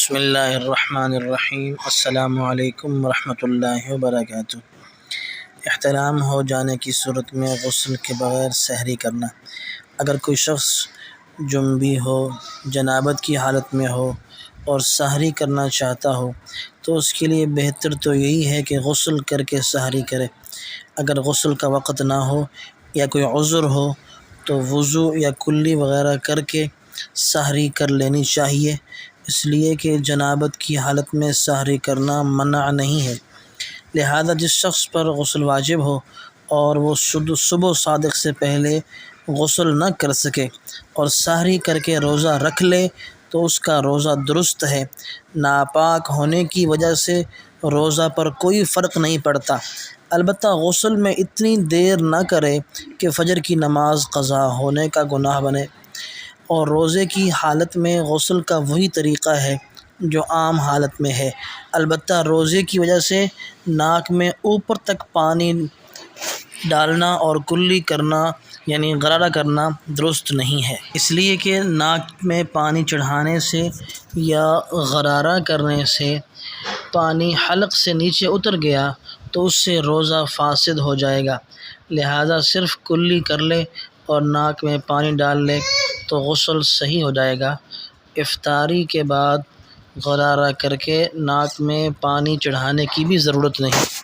بسم اللہ الرحمن الرحیم۔ السلام علیکم ورحمۃ اللہ وبرکاتہ۔ احتلام ہو جانے کی صورت میں غسل کے بغیر سحری کرنا۔ اگر کوئی شخص جنبی ہو، جنابت کی حالت میں ہو اور سحری کرنا چاہتا ہو تو اس کے لیے بہتر تو یہی ہے کہ غسل کر کے سحری کرے۔ اگر غسل کا وقت نہ ہو یا کوئی عذر ہو تو وضو یا کلی وغیرہ کر کے سحری کر لینی چاہیے، اس لیے کہ جنابت کی حالت میں سحری کرنا منع نہیں ہے۔ لہذا جس شخص پر غسل واجب ہو اور وہ صبح صادق سے پہلے غسل نہ کر سکے اور سحری کر کے روزہ رکھ لے تو اس کا روزہ درست ہے۔ ناپاک ہونے کی وجہ سے روزہ پر کوئی فرق نہیں پڑتا، البتہ غسل میں اتنی دیر نہ کرے کہ فجر کی نماز قضا ہونے کا گناہ بنے۔ اور روزے کی حالت میں غسل کا وہی طریقہ ہے جو عام حالت میں ہے، البتہ روزے کی وجہ سے ناک میں اوپر تک پانی ڈالنا اور کلی کرنا یعنی غرارہ کرنا درست نہیں ہے، اس لیے کہ ناک میں پانی چڑھانے سے یا غرارہ کرنے سے پانی حلق سے نیچے اتر گیا تو اس سے روزہ فاسد ہو جائے گا۔ لہذا صرف کلی کر لے اور ناک میں پانی ڈال لے تو غسل صحیح ہو جائے گا۔ افطاری کے بعد غرارہ کر کے ناک میں پانی چڑھانے کی بھی ضرورت نہیں۔